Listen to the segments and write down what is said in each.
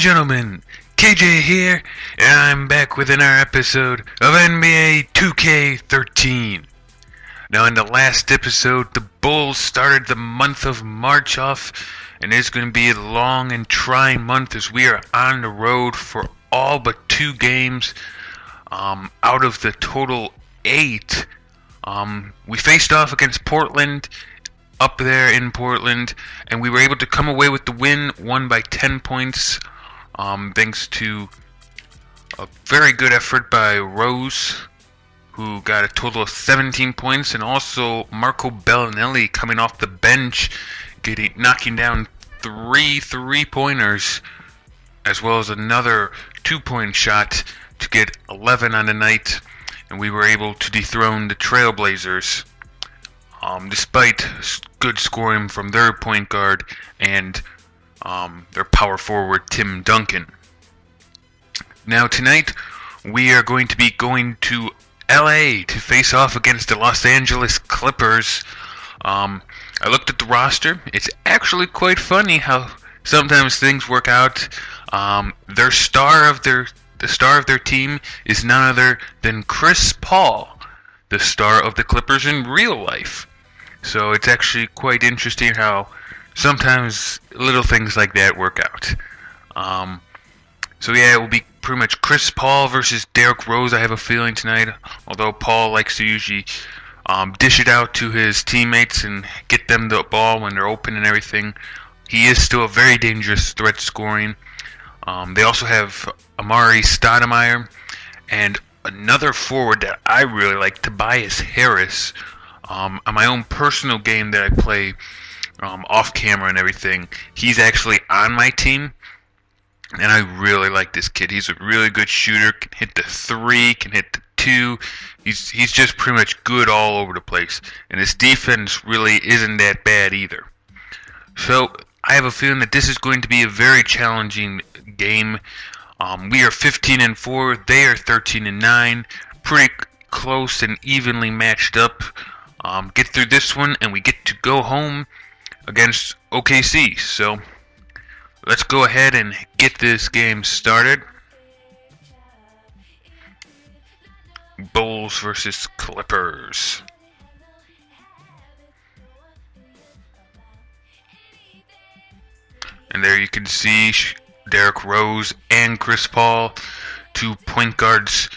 gentlemen, KJ here, and I'm back with another episode of NBA 2K13. Now, in the last episode, the Bulls started the month of March off, and it's going to be a long and trying month as we are on the road for all but 2 games out of the total 8. We faced off against Portland up there in Portland, and we were able to come away with the win, won by 10 points, thanks to a very good effort by Rose, who got a total of 17 points, and also Marco Bellinelli coming off the bench, knocking down 3 3-pointers, as well as another 2-point shot to get 11 on the night, and we were able to dethrone the Trailblazers. Despite good scoring from their point guard and their power forward Tim Duncan. Now tonight we are going to be going to LA to face off against the Los Angeles Clippers. I looked at the roster. It's actually quite funny how sometimes things work out. The star of their team is none other than Chris Paul, the star of the Clippers in real life. So it's actually quite interesting how sometimes little things like that work out. So yeah, it will be pretty much Chris Paul versus Derrick Rose, I have a feeling, tonight. Although Paul likes to usually dish it out to his teammates and get them the ball when they're open and everything. He is still a very dangerous threat scoring. They also have Amari Stoudemire and another forward that I really like, Tobias Harris. On my own personal game that I play off camera and everything, he's actually on my team, and I really like this kid. He's a really good shooter, can hit the 3, can hit the 2. He's just pretty much good all over the place, and his defense really isn't that bad either. So I have a feeling that this is going to be a very challenging game. We are 15-4, they are 13-9, pretty close and evenly matched up. Get through this one, and we get to go home against OKC. So let's go ahead and get this game started. Bulls versus Clippers. And there you can see Derrick Rose and Chris Paul, 2 point guards,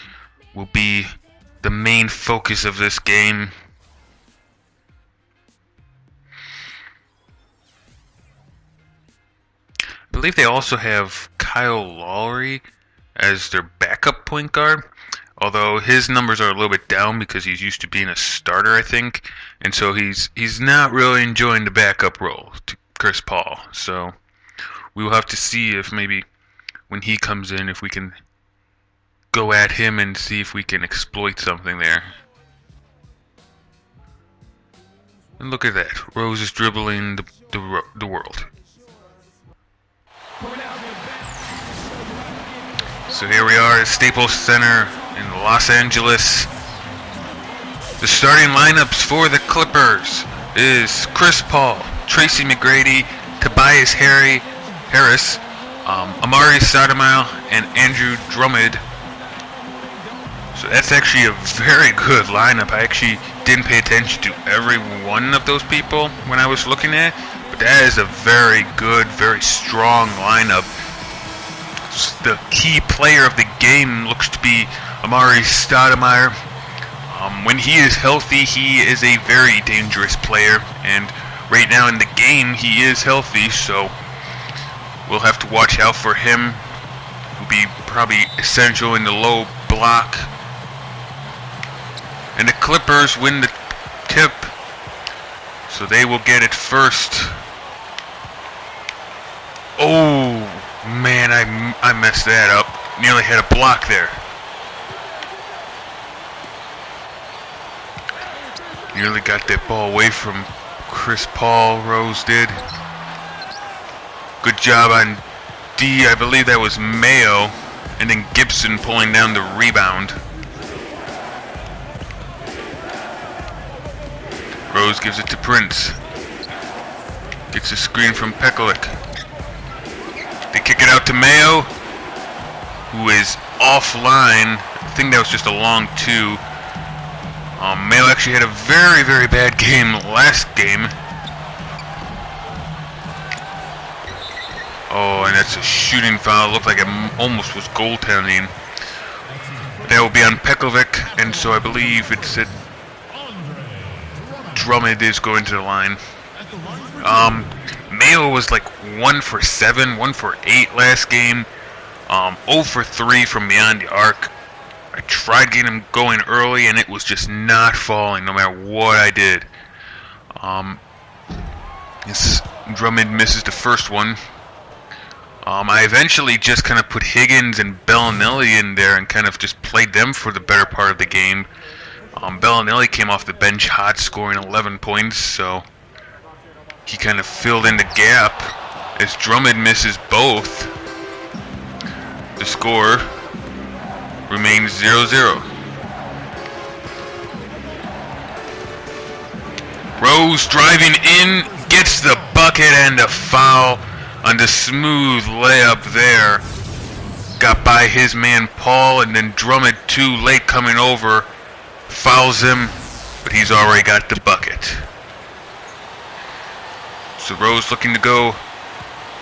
will be the main focus of this game. I believe they also have Kyle Lowry as their backup point guard, although his numbers are a little bit down because he's used to being a starter, I think, and so he's not really enjoying the backup role to Chris Paul. So we will have to see if maybe when he comes in, if we can go at him and see if we can exploit something there. And look at that, Rose is dribbling the world. So here we are at Staples Center in Los Angeles. The starting lineups for the Clippers is Chris Paul, Tracy McGrady, Tobias Harris, Amari Stoudemire, and Andrew Drummond. So that's actually a very good lineup. I actually didn't pay attention to every one of those people when I was looking at it, but that is a very good, very strong lineup. The key player of the game looks to be Amari Stoudemire. When he is healthy, he is a very dangerous player, and right now in the game he is healthy, so we'll have to watch out for him. He'll be probably essential in the low block. And the Clippers win the tip, so they will get it first. Oh man, I messed that up. Nearly had a block there. Nearly got that ball away from Chris Paul. Rose did. Good job on D. I believe that was Mayo. And then Gibson pulling down the rebound. Rose gives it to Prince. Gets a screen from Pekulik. They kick it out out to Mayo, who is offline. I think that was just a long two. Mayo actually had a very, very bad game last game. Oh, and that's a shooting foul. It looked like it almost was goaltending. That will be on Pekovic, and so I believe it's that Drummond is going to the line. Mayo was like 1 for 7, 1 for 8 last game. 0 for 3 from beyond the arc. I tried getting him going early, and it was just not falling, no matter what I did. Drummond misses the first one. I eventually just kind of put Higgins and Bellinelli in there and kind of just played them for the better part of the game. Bellinelli came off the bench hot, scoring 11 points, so he kind of filled in the gap as Drummond misses both. The score remains 0-0. Rose driving in, gets the bucket and the foul on the smooth layup there. Got by his man Paul, and then Drummond too late coming over. Fouls him, but he's already got the bucket. So Rose looking to go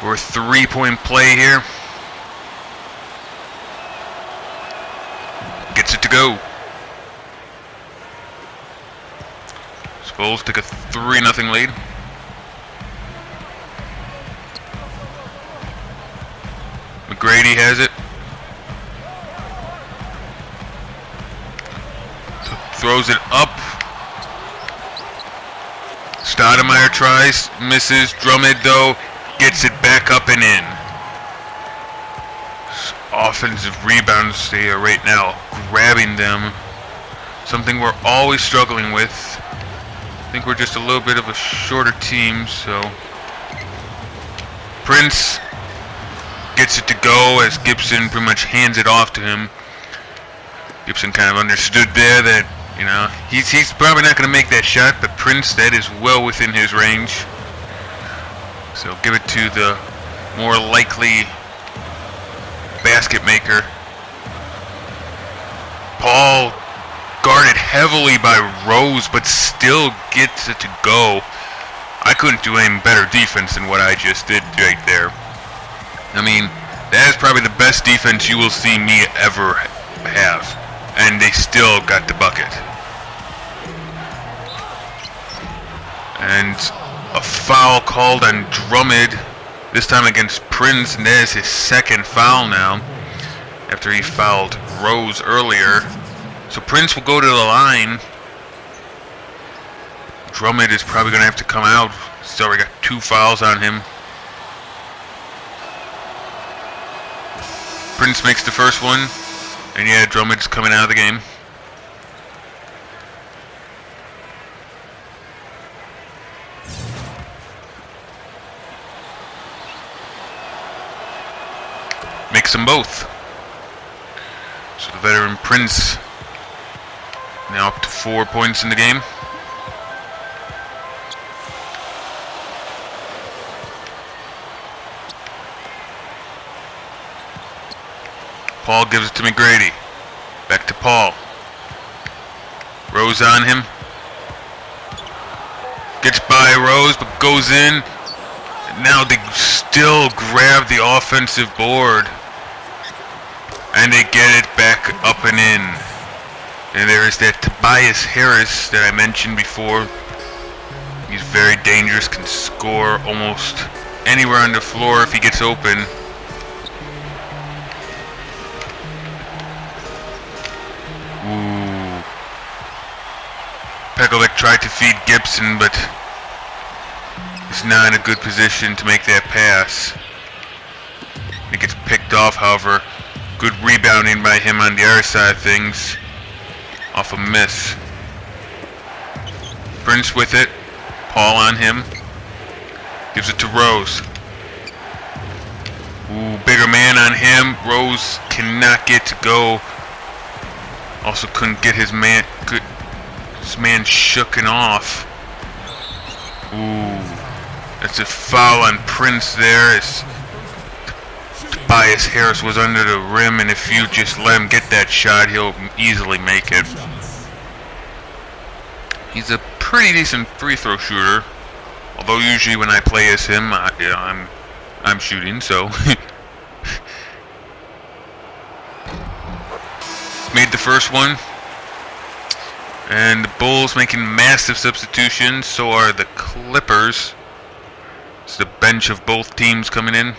for a 3-point play here. Gets it to go. Bulls take a 3-0 lead. McGrady has it. Throws it up. Stoudemire tries, misses. Drummond, though, gets it back up and in. Offensive rebounds, they are right now grabbing them. Something we're always struggling with. I think we're just a little bit of a shorter team, so. Prince gets it to go as Gibson pretty much hands it off to him. Gibson kind of understood there that, you know, he's probably not going to make that shot, but Prince, that is well within his range. So give it to the more likely basket maker. Paul guarded heavily by Rose, but still gets it to go. I couldn't do any better defense than what I just did right there. I mean, that is probably the best defense you will see me ever have. And they still got the bucket. And a foul called on Drummond, this time against Prince, and that is his second foul now, after he fouled Rose earlier. So Prince will go to the line. Drummond is probably going to have to come out. He's already got 2 fouls on him. Prince makes the first one, and yeah, Drummond's coming out of the game. Makes them both. So the veteran Prince now up to 4 points in the game. Paul gives it to McGrady. Back to Paul. Rose on him. Gets by Rose, but goes in. And now they still grab the offensive board. And they get it back up and in. And there is that Tobias Harris that I mentioned before. He's very dangerous, can score almost anywhere on the floor if he gets open. Ooh. Pekovic tried to feed Gibson, but he's not in a good position to make that pass. It gets picked off, however. Good rebounding by him on the other side of things. Off a miss. Prince with it. Paul on him. Gives it to Rose. Ooh, bigger man on him. Rose cannot get to go. Also couldn't get his man shooken off. Ooh. That's a foul on Prince there. Tobias Harris was under the rim, and if you just let him get that shot, he'll easily make it. He's a pretty decent free throw shooter, although usually when I play as him, I'm shooting, so. Made the first one. And the Bulls making massive substitutions, so are the Clippers. It's the bench of both teams coming in.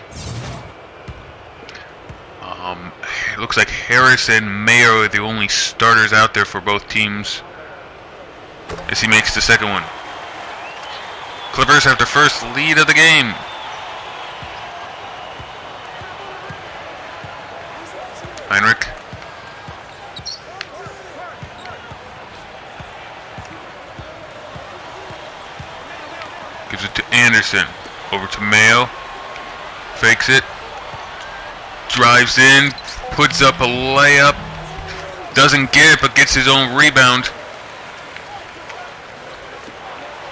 It looks like Harris and Mayo are the only starters out there for both teams as he makes the second one. Clippers have their first lead of the game. Heinrich. Gives it to Anderson. Over to Mayo. Fakes it. Drives in. Puts up a layup. Doesn't get it, but gets his own rebound.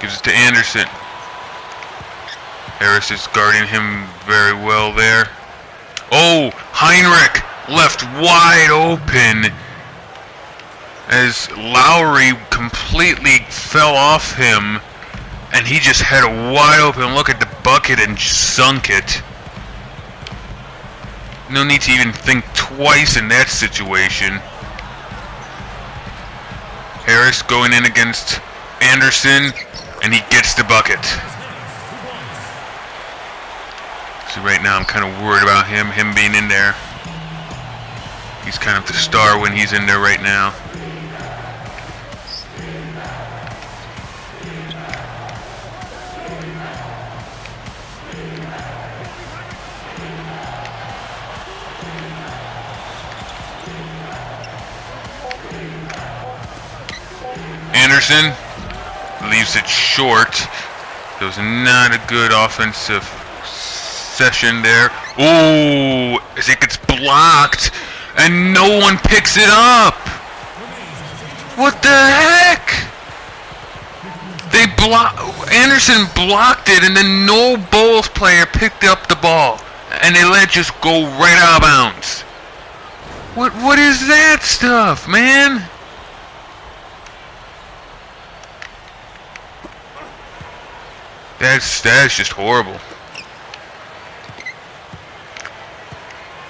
Gives it to Anderson. Harris is guarding him very well there. Oh, Heinrich left wide open as Lowry completely fell off him, and he just had a wide open look at the bucket and sunk it. No need to even think twice in that situation. Harris going in against Anderson, and he gets the bucket. So right now I'm kind of worried about him being in there. He's kind of the star when he's in there right now. Anderson leaves it short. It was not a good offensive session there. Ooh, as it gets blocked and no one picks it up. What the heck? Anderson blocked it, and then no Bulls player picked up the ball, and they let it just go right out of bounds. What is that stuff, man? That's just horrible.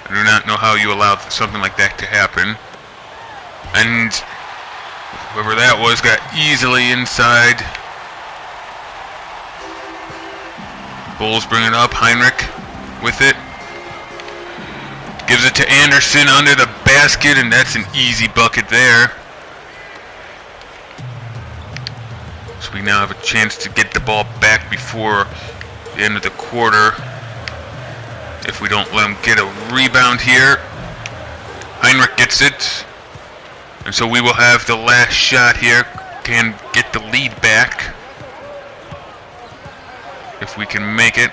I do not know how you allowed something like that to happen. And whoever that was got easily inside. Bulls bring it up. Heinrich with it. Gives it to Anderson under the basket, and that's an easy bucket there. So we now have a chance to get the ball back before the end of the quarter. If we don't let him get a rebound here. Heinrich gets it. And so we will have the last shot here. Can get the lead back. If we can make it.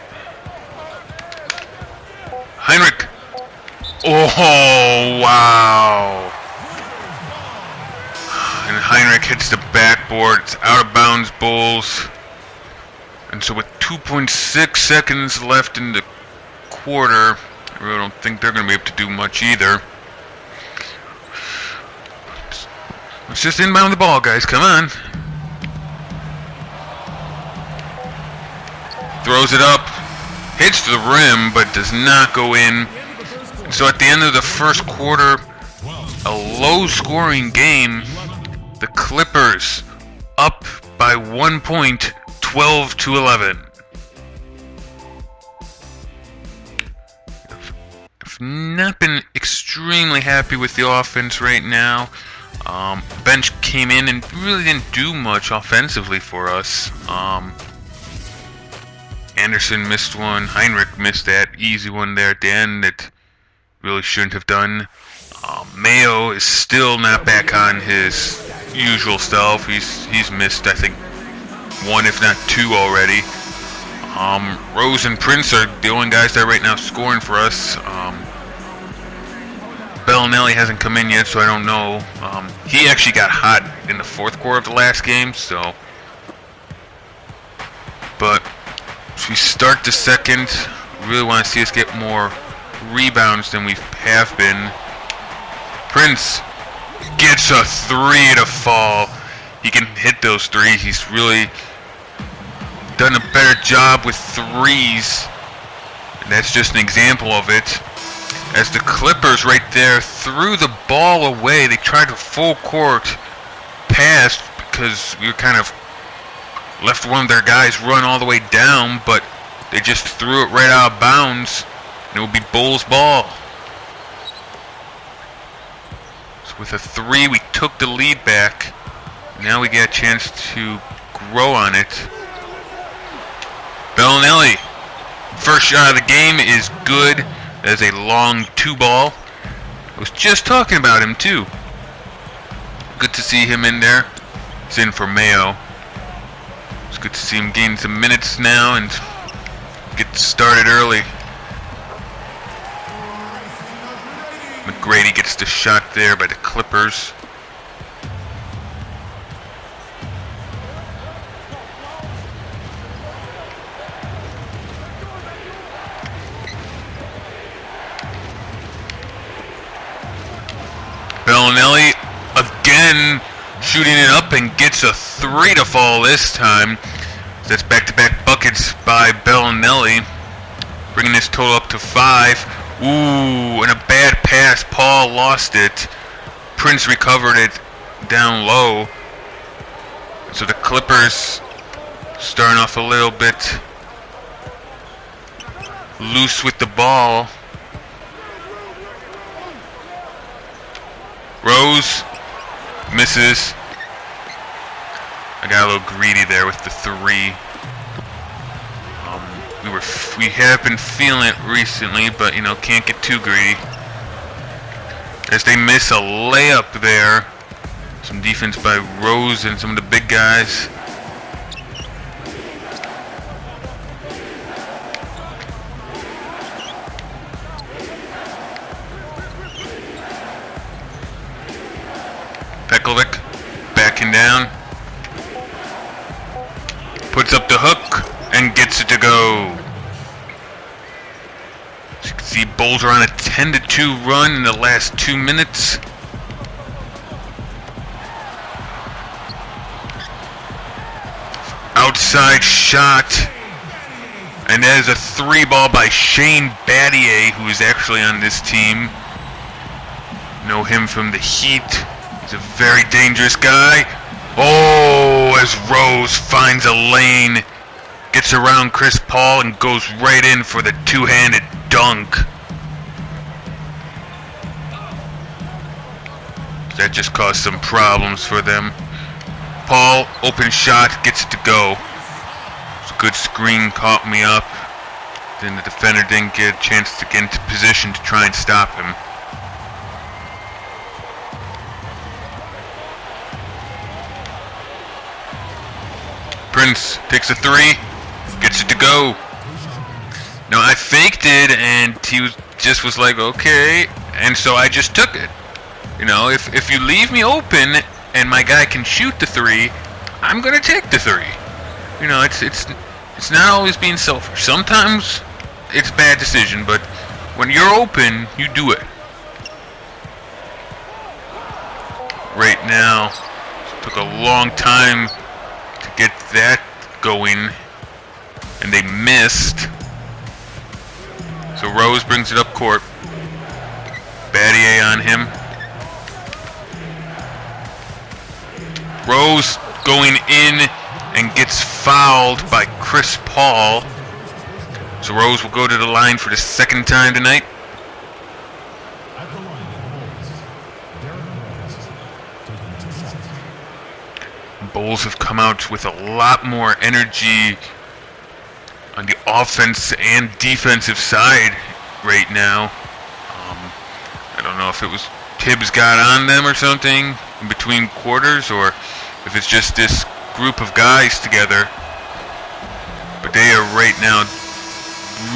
Heinrich. Oh, wow. And Heinrich hits the backboard. It's out of bounds, Bulls. And so with 2.6 seconds left in the quarter, I really don't think they're going to be able to do much either. Let's just inbound the ball, guys. Come on. Throws it up. Hits the rim, but does not go in. And so at the end of the first quarter, a low-scoring game. The Clippers up by 1 point, 12-11. I've not been extremely happy with the offense right now. Bench came in and really didn't do much offensively for us. Anderson missed one. Heinrich missed that easy one there at the end that really shouldn't have done. Mayo is still not back on his usual self. He's missed, I think, one if not two already. Rose and Prince are the only guys that are right now scoring for us. Bellinelli hasn't come in yet, so I don't know. He actually got hot in the fourth quarter of the last game, so. But as we start the second, really want to see us get more rebounds than we have been. Prince gets a 3 to fall. He can hit those threes. He's really done a better job with threes. And that's just an example of it. As the Clippers right there threw the ball away, they tried a full court pass because we were kind of left one of their guys run all the way down, but they just threw it right out of bounds, and it would be Bulls ball. So with a 3, we took the lead back. Now we get a chance to grow on it. Bellinelli, first shot of the game is good. As a long 2-ball. I was just talking about him too. Good to see him in there. He's in for Mayo. It's good to see him gain some minutes now and get started early. McGrady gets the shot there by the Clippers. Bellinelli again shooting it up and gets a 3 to fall this time. That's back-to-back buckets by Bellinelli, bringing his total up to 5. Ooh, and a bad pass. Paul lost it. Prince recovered it down low. So the Clippers starting off a little bit loose with the ball. Rose misses. I got a little greedy there with the 3. We have been feeling it recently, but you know, can't get too greedy. As they miss a layup there. Some defense by Rose and some of the big guys. Pekovic backing down, puts up the hook and gets it to go. As you can see, Bulls are on a 10-2 run in the last 2 minutes. Outside shot, and that is a 3-ball by Shane Battier, who is actually on this team. Know him from the Heat. He's a very dangerous guy. Oh, as Rose finds a lane, gets around Chris Paul and goes right in for the 2-handed dunk. That just caused some problems for them. Paul, open shot, gets it to go. It's a good screen, caught me up. Then the defender didn't get a chance to get into position to try and stop him. Prince takes a 3, gets it to go. Now I faked it, and he was like, okay, and so I just took it. You know, if you leave me open and my guy can shoot the 3, I'm gonna take the 3. You know, it's not always being selfish. Sometimes it's a bad decision, but when you're open, you do it. Right now, it took a long time to get that going, and they missed. So Rose brings it up court. Battier on him. Rose going in and gets fouled by Chris Paul. So Rose will go to the line for the 2nd time tonight. Bulls have come out with a lot more energy on the offense and defensive side right now. I don't know if it was Tibbs got on them or something in between quarters, or if it's just this group of guys together. But they are right now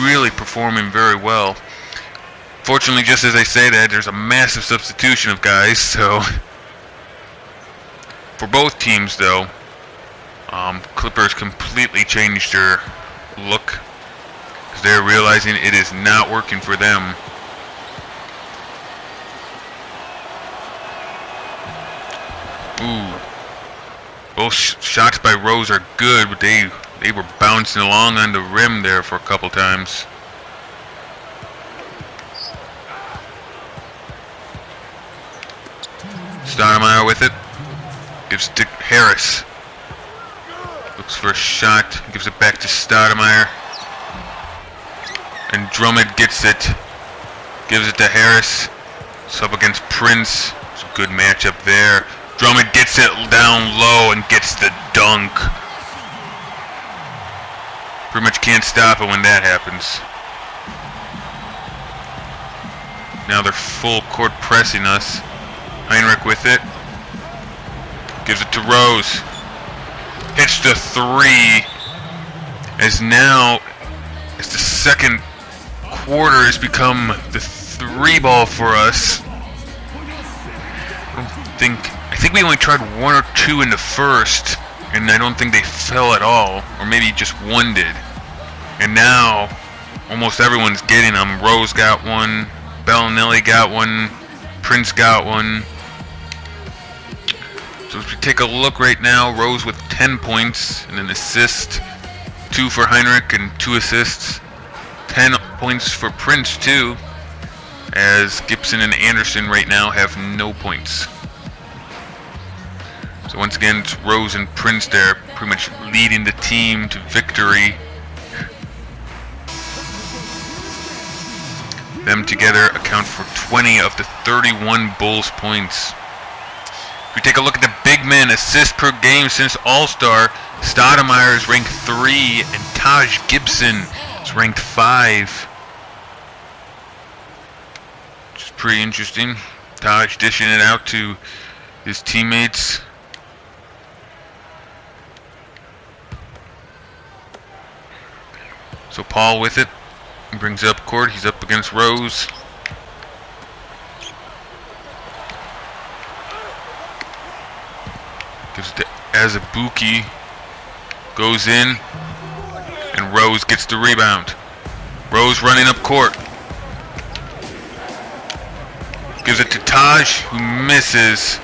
really performing very well. Fortunately, just as I say that, there's a massive substitution of guys, so for both teams, though, Clippers completely changed their look because they're realizing it is not working for them. Ooh. Both shots by Rose are good, but they were bouncing along on the rim there for a couple times. Stoudemire with it. Gives it to Harris. Looks for a shot. Gives it back to Stoudemire. And Drummond gets it. Gives it to Harris. It's up against Prince. It's a good matchup there. Drummond gets it down low and gets the dunk. Pretty much can't stop it when that happens. Now they're full court pressing us. Heinrich with it. Gives it to Rose. Hits the three. As now, as the second quarter has become the three ball for us. I think we only tried one or two in the first, and I don't think they fell at all, or maybe just one did. And now, almost everyone's getting them. Rose got one, Bellinelli got one, Prince got one. So if we take a look right now, Rose with 10 points and an assist, 2 for Heinrich and 2 assists, 10 points for Prince too, as Gibson and Anderson right now have no points. So once again, it's Rose and Prince there, pretty much leading the team to victory. Them together account for 20 of the 31 Bulls points. If we take a look at the big men assists per game since All-Star, Stoudemire is ranked 3 and Taj Gibson is ranked 5. Which is pretty interesting. Taj dishing it out to his teammates. So Paul with it. He brings it up court. He's up against Rose. Gives it to Azubuike. Goes in. And Rose gets the rebound. Rose running up court. Gives it to Taj, who misses.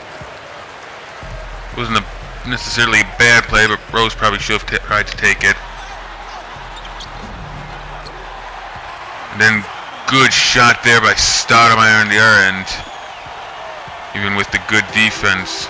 Wasn't necessarily a bad play, but Rose probably should have tried to take it. And then good shot there by Stoudemire on the other end, even with the good defense.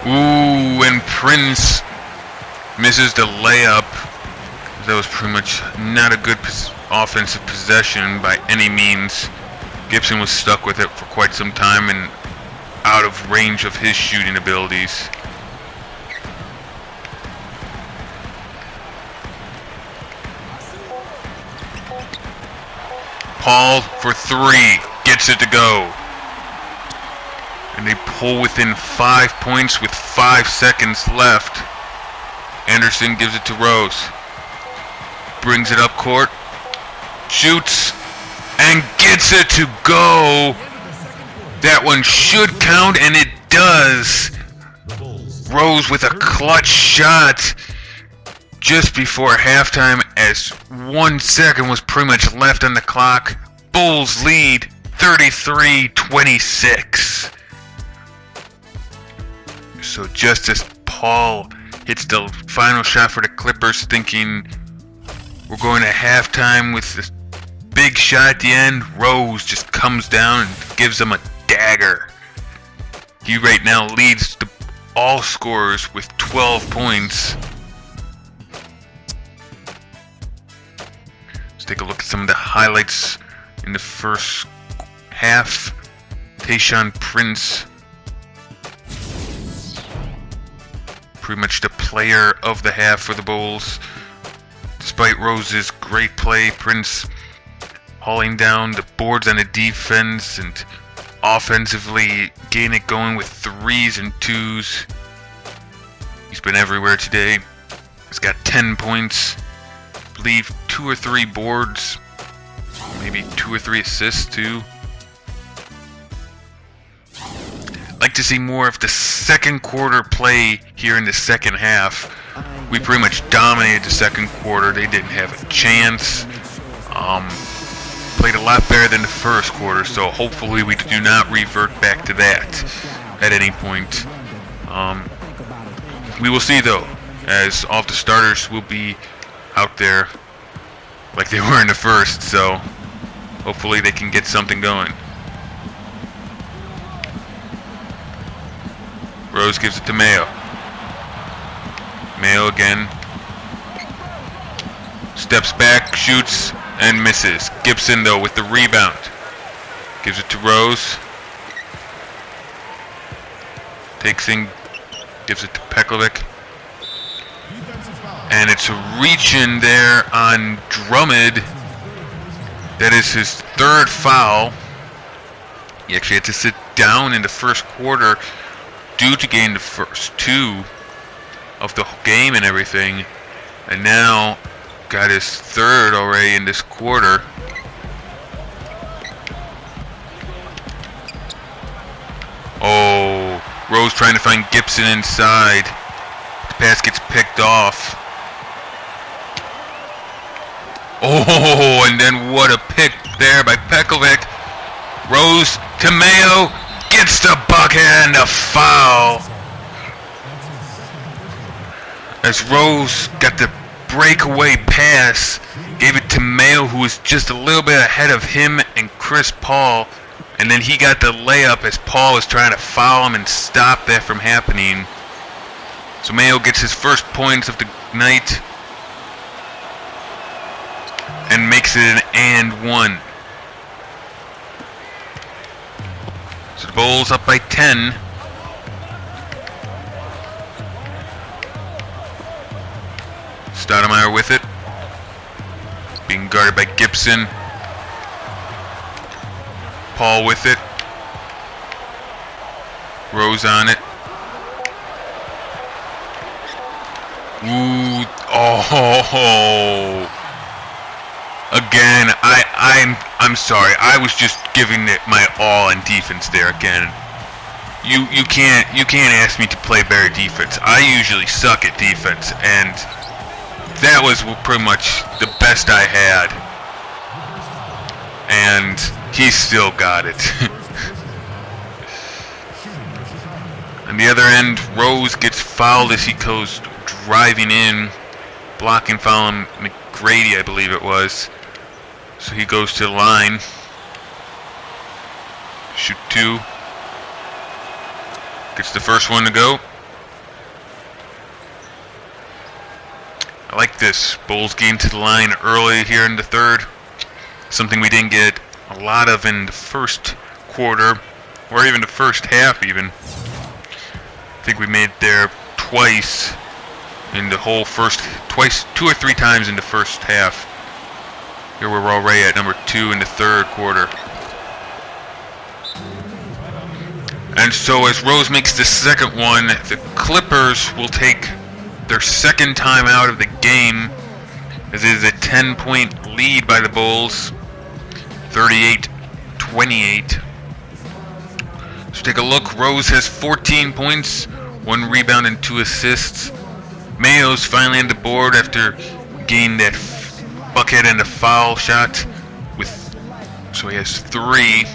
Ooh, and Prince misses the layup. That was pretty much not a good offensive possession by any means. Gibson was stuck with it for quite some time and out of range of his shooting abilities. Paul for 3, gets it to go. And they pull within 5 points with 5 seconds left. Anderson gives it to Rose. Brings it up court. Shoots. And gets it to go. That one should count, and it does. Rose with a clutch shot just before halftime as 1 second was pretty much left on the clock. Bulls lead 33-26. So just as Paul hits the final shot for the Clippers, thinking we're going to halftime with this big shot at the end, Rose just comes down and gives them a dagger. He right now leads the all scorers with 12 points. Let's take a look at some of the highlights in the first half. Tayshaun Prince, pretty much the player of the half for the Bulls. Despite Rose's great play, Prince hauling down the boards on the defense and offensively getting it going with 3s and 2s. He's been everywhere today. He's got 10 points, I believe 2 or 3 boards, maybe 2 or 3 assists too. to see more of the second quarter play here in the second half. We pretty much dominated the second quarter. They didn't have a chance. Played a lot better than the first quarter, so hopefully we do not revert back to that at any point. We will see though, as all of the starters will be out there like they were in the first, so hopefully they can get something going. Rose gives it to Mayo. Mayo again. Steps back, shoots, and misses. Gibson, though, with the rebound. Gives it to Rose. Takes in, gives it to Pekovic. And it's a reach in there on Drummond. That is his third foul. He actually had to sit down in the first quarter due to getting the first two of the game and everything. And now got his third already in this quarter. Oh, Rose trying to find Gibson inside. The pass gets picked off. Oh, and then what a pick there by Pekovic. Rose to Mayo, gets the bucket and the foul. As Rose got the breakaway pass, gave it to Mayo, who was just a little bit ahead of him and Chris Paul, and then he got the layup as Paul was trying to foul him and stop that from happening. So Mayo gets his first points of the night and makes it an and one. So the Bulls up by 10. Stoudemire with it. Being guarded by Gibson. Paul with it. Rose on it. Ooh, oh. Again, I'm sorry. I was just giving it my all in defense there again. You can't ask me to play better defense. I usually suck at defense, and that was pretty much the best I had. And he still got it. On the other end, Rose gets fouled as he goes driving in, blocking foul on McGrady, I believe it was. So he goes to the line. Shoot two. Gets the first one to go. I like this. Bulls getting to the line early here in the third. Something we didn't get a lot of in the first quarter, or even the first half even. I think we made there twice in the whole first, two or three times in the first half. Here we're already at number 2 in the third quarter. And so as Rose makes the second one, the Clippers will take their second time out of the game, as it is a 10-point lead by the Bulls, 38-28. So take a look. Rose has 14 points, 1 rebound and 2 assists. Mayo's finally on the board after getting that bucket and a foul shot, so he has 3.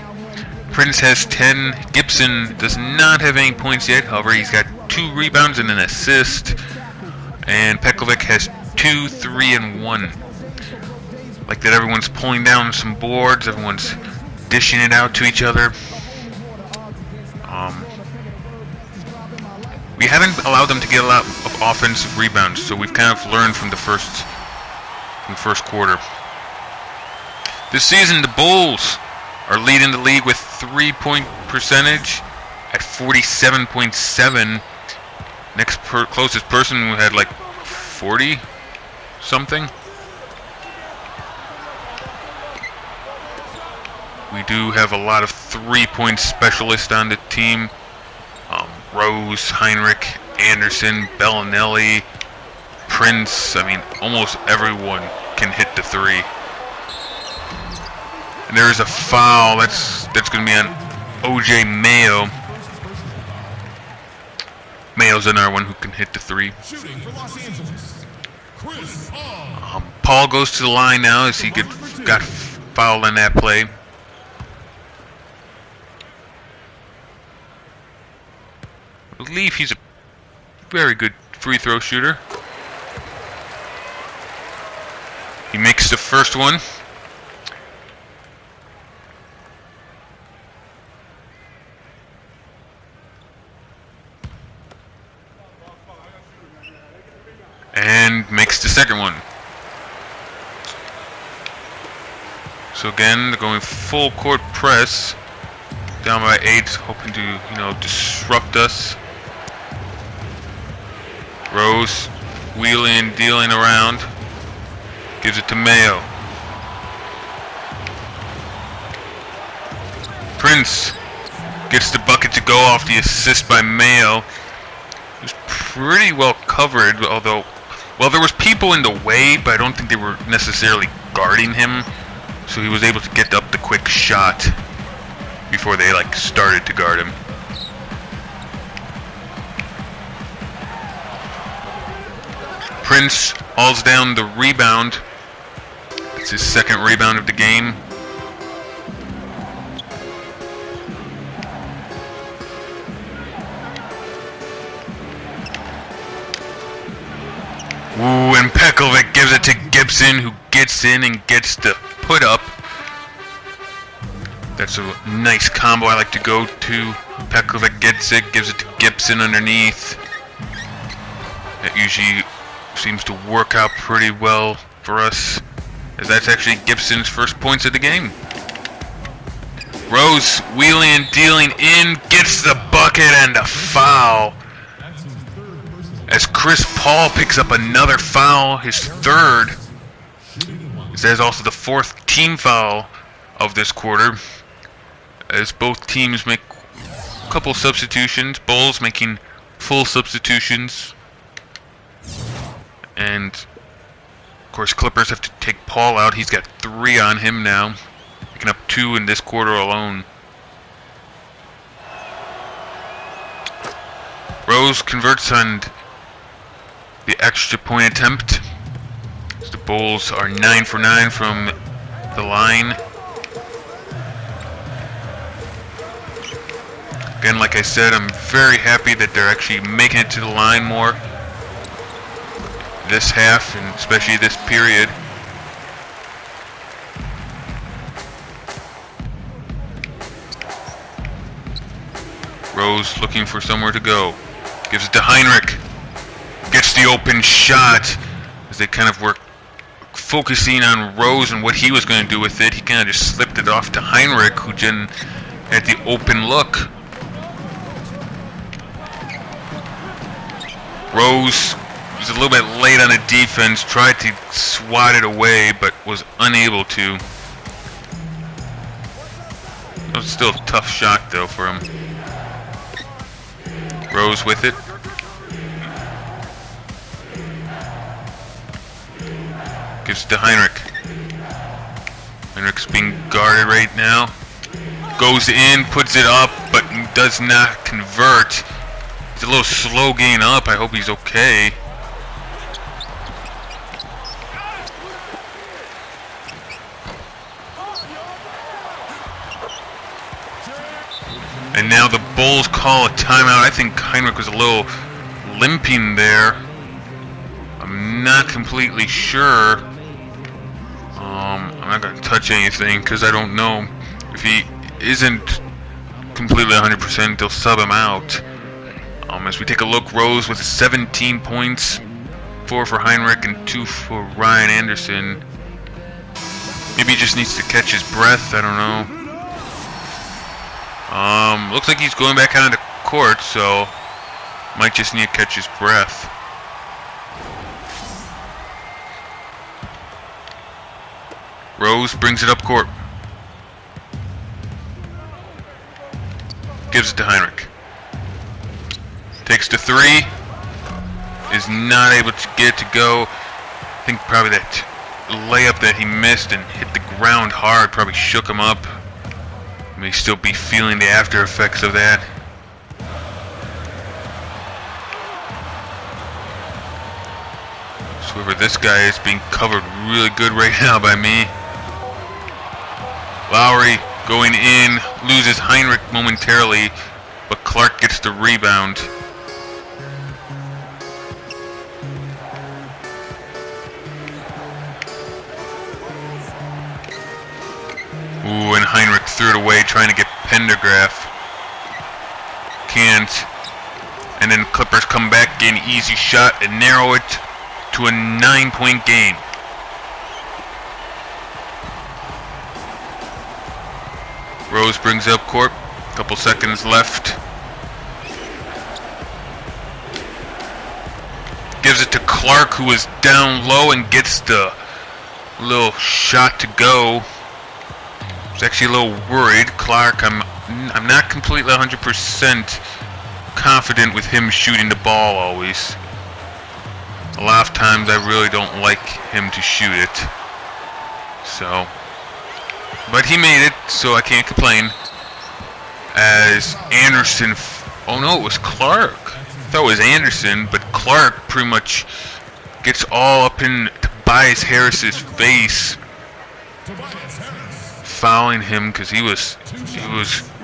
Prince has 10. Gibson does not have any points yet. However, he's got 2 rebounds and an assist. And Pekovic has 2, 3, and 1. Like that, everyone's pulling down some boards. Everyone's dishing it out to each other. We haven't allowed them to get a lot of offensive rebounds, so we've kind of learned from the first quarter. This season, the Bulls are leading the league with 3-point percentage at 47.7. Next closest person who had like 40 something. We do have a lot of 3-point specialists on the team. Rose, Heinrich, Anderson, Bellinelli, Prince. I mean, almost everyone can hit the 3. And there is a foul. That's going to be on O.J. Mayo. Mayo's another one who can hit the three. Paul goes to the line now as he got fouled on that play. I believe he's a very good free throw shooter. He makes the first one. And makes the second one. So again, they're going full court press. Down by 8, hoping to, disrupt us. Rose wheeling and dealing around. Gives it to Mayo. Prince gets the bucket to go off the assist by Mayo. It was pretty well covered, although, well, there was people in the way, but I don't think they were necessarily guarding him. So he was able to get up the quick shot before they started to guard him. Prince hauls down the rebound. It's his second rebound of the game. Ooh, and Pekovic gives it to Gibson, who gets in and gets the put up. That's a nice combo I like to go to. Pekovic gets it, gives it to Gibson underneath. That usually seems to work out pretty well for us, as that's actually Gibson's first points of the game. Rose wheeling and dealing in, gets the bucket and a foul. As Chris Paul picks up another foul, his third. There's also the fourth team foul of this quarter, as both teams make a couple substitutions. Bulls making full substitutions. And, of course, Clippers have to take Paul out. He's got 3 on him now, picking up 2 in this quarter alone. Rose converts on the extra point attempt. The Bulls are 9 for 9 from the line. Again, like I said, I'm very happy that they're actually making it to the line more this half, and especially this period. Rose looking for somewhere to go. Gives it to Heinrich. Gets the open shot. As they kind of were focusing on Rose and what he was going to do with it, he kind of just slipped it off to Heinrich, who then had the open look. Rose was a little bit late on the defense, tried to swat it away, but was unable to. It was still a tough shot, though, for him. Rose with it. Gives it to Heinrich. Heinrich's being guarded right now. Goes in, puts it up, but does not convert. It's a little slow getting up. I hope he's okay. And now the Bulls call a timeout. I think Heinrich was a little limping there. I'm not completely sure. I'm not going to touch anything because I don't know. If he isn't completely 100%, they'll sub him out. As we take a look, Rose with 17 points, 4 for Heinrich and 2 for Ryan Anderson. Maybe he just needs to catch his breath, I don't know. Looks like he's going back out on the court, so might just need to catch his breath. Rose brings it up court. Gives it to Heinrich. Takes the 3. Is not able to get it to go. I think probably that layup that he missed and hit the ground hard probably shook him up. May still be feeling the after effects of that. However, this guy is being covered really good right now by me. Lowry going in, loses Heinrich momentarily, but Clark gets the rebound. Ooh, and Heinrich threw it away trying to get Pendergraph. Can't. And then Clippers come back, get an easy shot, and narrow it to a 9-point game. Rose brings up court. Couple seconds left. Gives it to Clark, who is down low and gets the little shot to go. I was actually a little worried. Clark, I'm not completely 100% confident with him shooting the ball always. A lot of times I really don't like him to shoot it. So, but he made it, so I can't complain. As Anderson, oh no, it was Clark. I thought it was Anderson, but Clark pretty much gets all up in Tobias Harris's face, fouling him because he was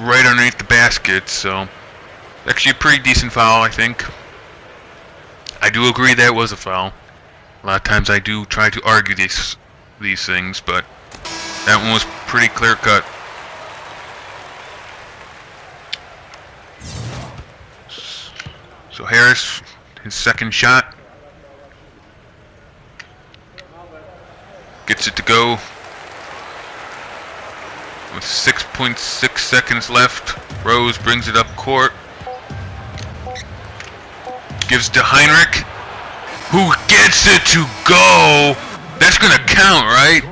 right underneath the basket. So actually a pretty decent foul, I think. I do agree that it was a foul. A lot of times I do try to argue these things, but that one was pretty clear cut. So Harris, his second shot, gets it to go with 6.6 seconds left. Rose brings it up court, gives to Heinrich, who gets it to go. That's gonna count, right?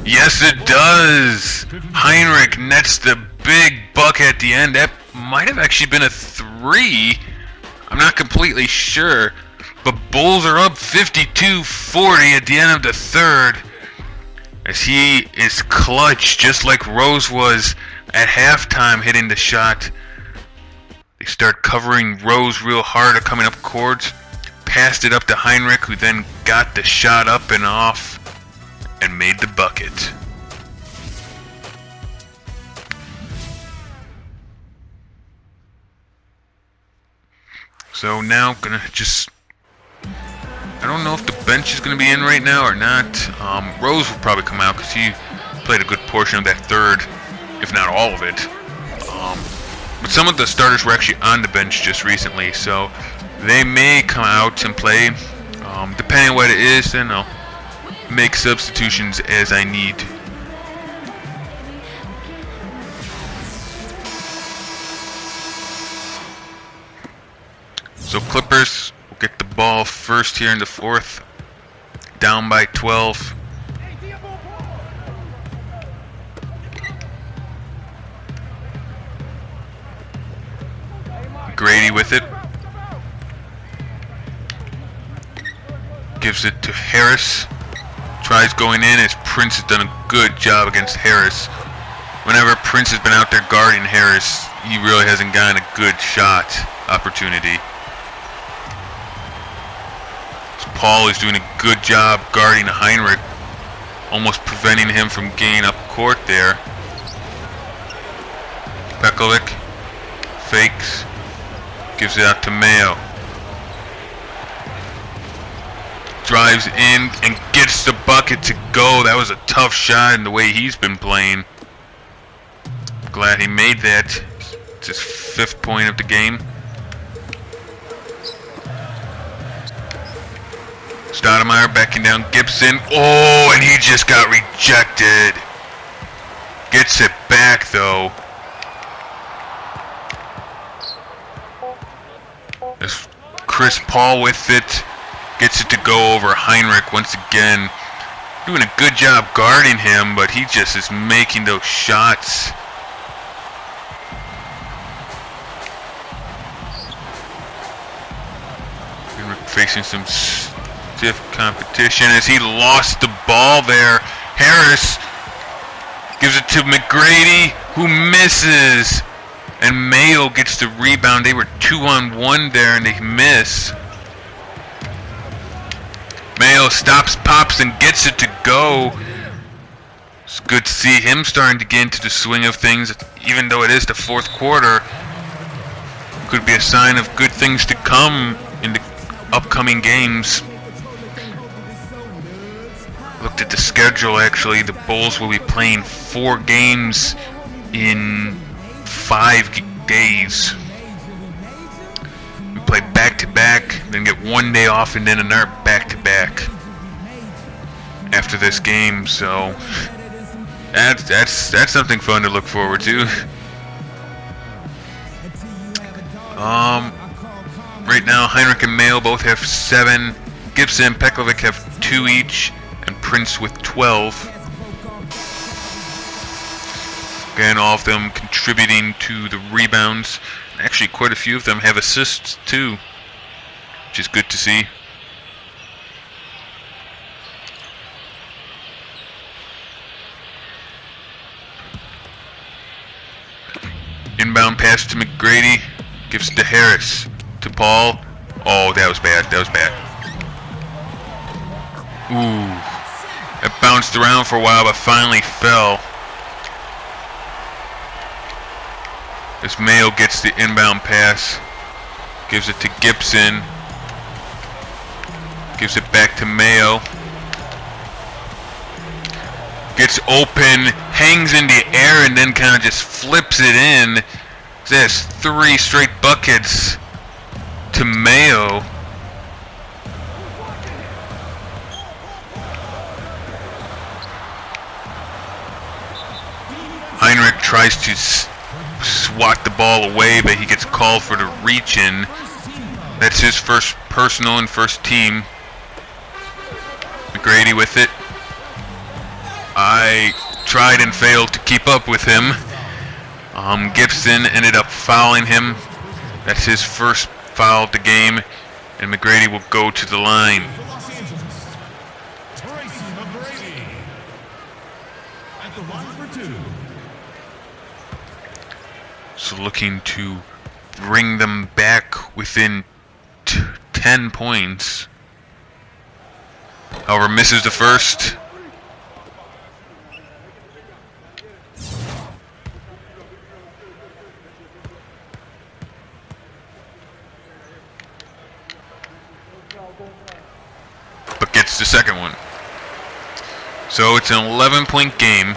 Yes, it does. Heinrich nets the big buck at the end. That might have actually been a 3. I'm not completely sure. But Bulls are up 52-40 at the end of the third, as he is clutch, just like Rose was at halftime hitting the shot. They start covering Rose real hard coming up court. Passed it up to Heinrich, who then got the shot up and off and made the bucket. So now gonna just, I don't know if the bench is gonna be in right now or not. Rose will probably come out because he played a good portion of that third, if not all of it. But some of the starters were actually on the bench just recently, so they may come out and play. Depending on what it is, then I'll make substitutions as I need. So Clippers will get the ball first here in the fourth, down by 12. Grady with it. Gives it to Harris. Tries going in as Prince has done a good job against Harris. Whenever Prince has been out there guarding Harris, he really hasn't gotten a good shot opportunity. So Paul is doing a good job guarding Heinrich, almost preventing him from getting up court there. Pekovic fakes, gives it out to Mayo. Drives in and gets the bucket to go. That was a tough shot in the way he's been playing. Glad he made that. It's his 5th point of the game. Stoudemire backing down Gibson. Oh, and he just got rejected. Gets it back though. There's Chris Paul with it. Gets it to go over Heinrich once again. Doing a good job guarding him, but he just is making those shots. Heinrich facing some stiff competition as he lost the ball there. Harris gives it to McGrady, who misses. And Mayo gets the rebound. They were 2-on-1 there and they miss. Mayo stops, pops, and gets it to go. It's good to see him starting to get into the swing of things, even though it is the fourth quarter. Could be a sign of good things to come in the upcoming games. Looked at the schedule, actually. The Bulls will be playing 4 games in 5 days. We play back-to-back, then get 1 day off, and then another back-to-back after this game, so that's something fun to look forward to. Right now, Heinrich and Mayo both have 7. Gibson and Pekovic have 2 each, and Prince with 12. Again, all of them contributing to the rebounds. Actually, quite a few of them have assists too, which is good to see. Inbound pass to McGrady. Gives it to Harris. To Paul. Oh, that was bad. That was bad. Ooh. It bounced around for a while, but finally fell. As Mayo gets the inbound pass. Gives it to Gibson. Gives it back to Mayo. Gets open, hangs in the air, and then kind of just flips it in. That's 3 straight buckets to Mayo. Heinrich tries to swat the ball away, but he gets called for the reach-in. That's his first personal and first team. McGrady with it. I tried and failed to keep up with him. Gibson ended up fouling him. That's his first foul of the game, and McGrady will go to the line. So looking to bring them back within 10 points. However, misses the first. But gets the second one. So it's an 11-point game.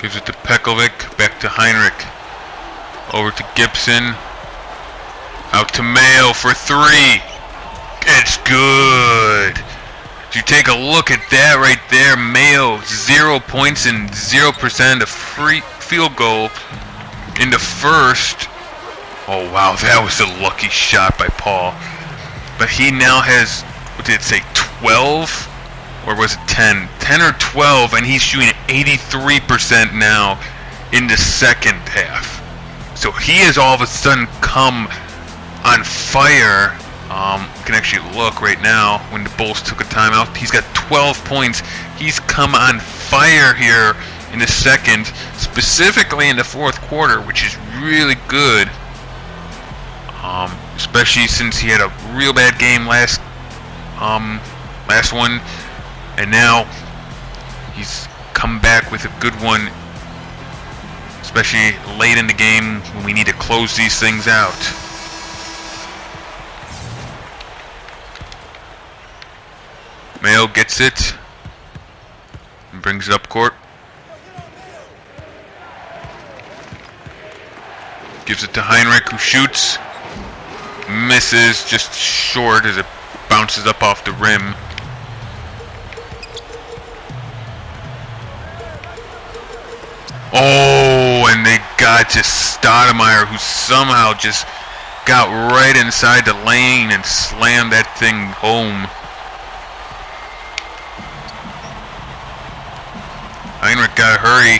Gives it to Pekovic, back to Heinrich. Over to Gibson. Out to Mayo for 3. It's good. If you take a look at that right there, Mayo 0 points and 0% of free field goal in the first. Oh wow, that was a lucky shot by Paul. But he now has, what did it say, 12? Or was it 10? 10 or 12, and he's shooting 83% now in the second half. So he has all of a sudden come on fire. You can actually look right now when the Bulls took a timeout. He's got 12 points. He's come on fire here in the second, specifically in the fourth quarter, which is really good. Especially since he had a real bad game last one. And now he's come back with a good one, especially late in the game when we need to close these things out. Mayo gets it and brings it up court. Gives it to Heinrich, who shoots. Misses just short as it bounces up off the rim. Oh, and they got to Stoudemire, who somehow just got right inside the lane and slammed that thing home. Heinrich got to hurry.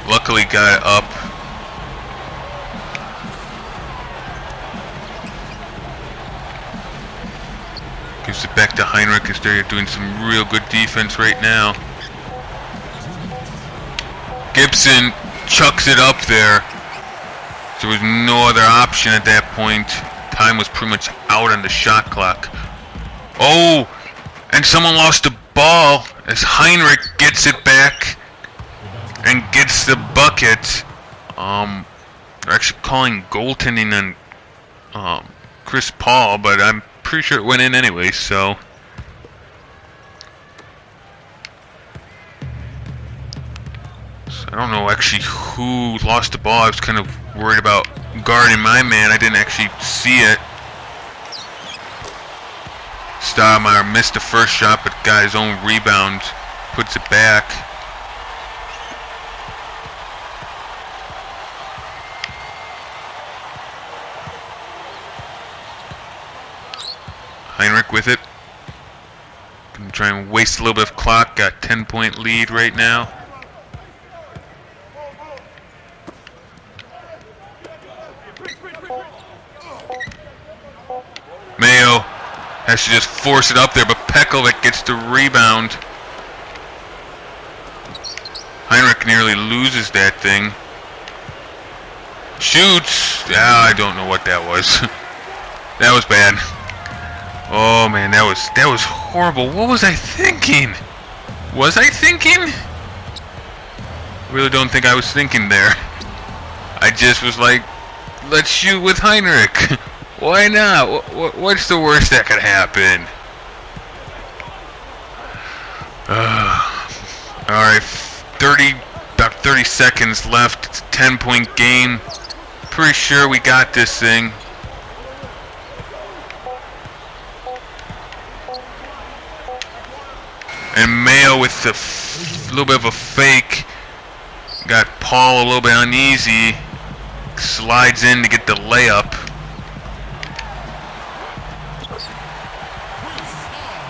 Luckily got it up. Gives it back to Heinrich as they're doing some real good defense right now. Gibson chucks it up there. There was no other option at that point. Time was pretty much out on the shot clock. Oh, and someone lost the ball as Heinrich gets it back and gets the bucket. They're actually calling goaltending on Chris Paul, but I'm pretty sure it went in anyway, so. I don't know actually who lost the ball. I was kind of worried about guarding my man. I didn't actually see it. Stoudemire missed the first shot, but got his own rebound, puts it back. Heinrich with it. Gonna try and waste a little bit of clock. Got 10-point lead right now. Mayo has to just force it up there, but Pekovic gets the rebound. Heinrich nearly loses that thing. Shoots. Yeah, I don't know what that was. That was bad. Oh man, that was horrible. What was I thinking? Was I thinking? Really don't think I was thinking there. I just was like, let's shoot with Heinrich. Why not? What's the worst that could happen? Alright, about 30 seconds left. It's a 10-point game. Pretty sure we got this thing. And Mayo with a little bit of a fake. Got Paul a little bit uneasy. Slides in to get the layup.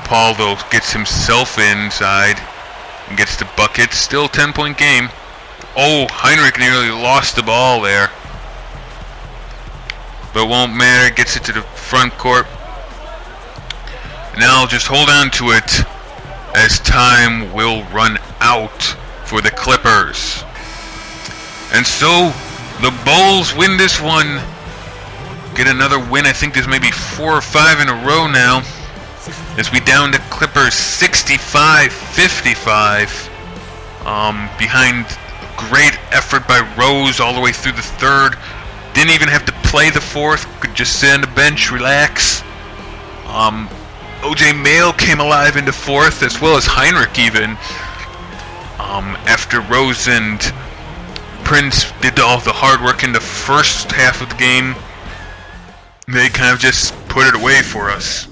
Paul, though, gets himself inside and gets the bucket. Still 10-point game. Oh, Heinrich nearly lost the ball there. But it won't matter. Gets it to the front court. Now just hold on to it as time will run out for the Clippers. And so the Bulls win this one. Get another win. I think there's maybe 4 or 5 in a row now. As we down to Clippers 65-55. Behind a great effort by Rose all the way through the third. Didn't even have to play the fourth. Could just sit on the bench, relax. OJ Mayo came alive in the fourth, as well as Heinrich even. After Rose and Prince did all the hard work in the first half of the game, they kind of just put it away for us.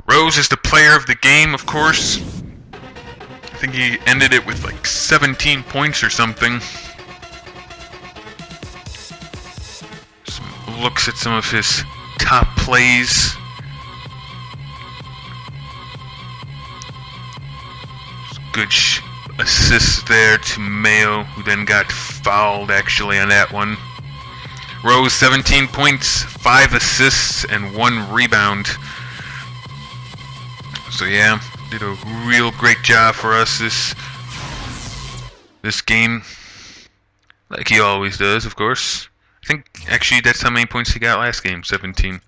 Rose is the player of the game, of course. I think he ended it with like 17 points or something. Some looks at some of his top plays. Good assist there to Mayo, who then got fouled actually on that one. Rose 17 points, 5 assists, and 1 rebound. So yeah, did a real great job for us this game, like he always does, of course. I think actually that's how many points he got last game, 17.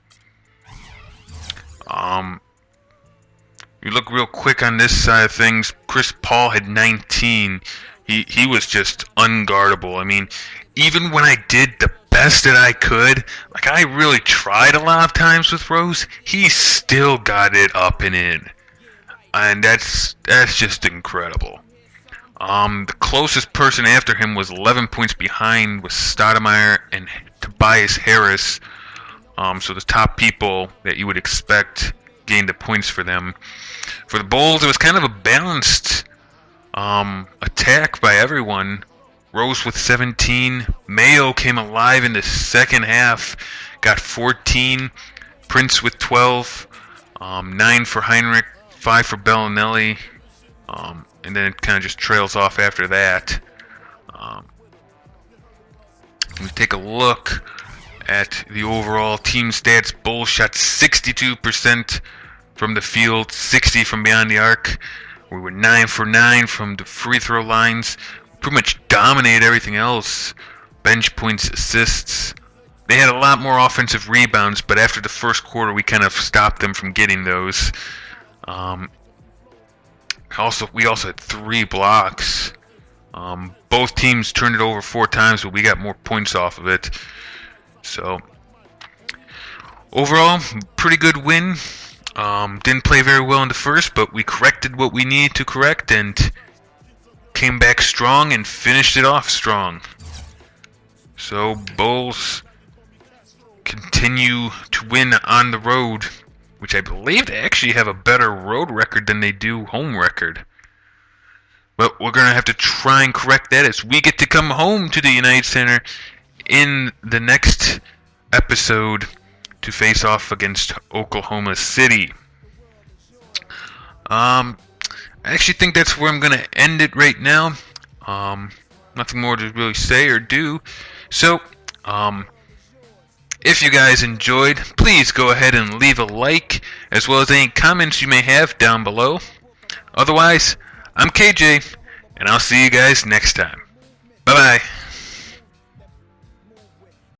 You look real quick on this side of things. Chris Paul had 19. He was just unguardable. I mean, even when I did the best that I could, like I really tried a lot of times with Rose, he still got it up and in. And that's just incredible. The closest person after him was 11 points behind with Stoudemire and Tobias Harris. So the top people that you would expect gained the points for them. For the Bulls, it was kind of a balanced attack by everyone. Rose with 17. Mayo came alive in the second half, got 14. Prince with 12. 9 for Heinrich, 5 for Bellinelli. And then it kind of just trails off after that. We take a look at the overall team stats. Bulls shot 62% from the field, 60 from beyond the arc. We were 9 for 9 from the free throw lines. pretty much dominated everything else. Bench points, assists. They had a lot more offensive rebounds, but after the first quarter, we kind of stopped them from getting those. We also had 3 blocks. Both teams turned it over 4 times, but we got more points off of it. So, overall, pretty good win. Didn't play very well in the first, but we corrected what we needed to correct and came back strong and finished it off strong. So, Bulls continue to win on the road, which I believe they actually have a better road record than they do home record. But we're going to have to try and correct that as we get to come home to the United Center in the next episode to face off against Oklahoma City. I actually think that's where I'm going to end it right now. Nothing more to really say or do. So, if you guys enjoyed, please go ahead and leave a like, as well as any comments you may have down below. Otherwise, I'm KJ, and I'll see you guys next time. Bye-bye.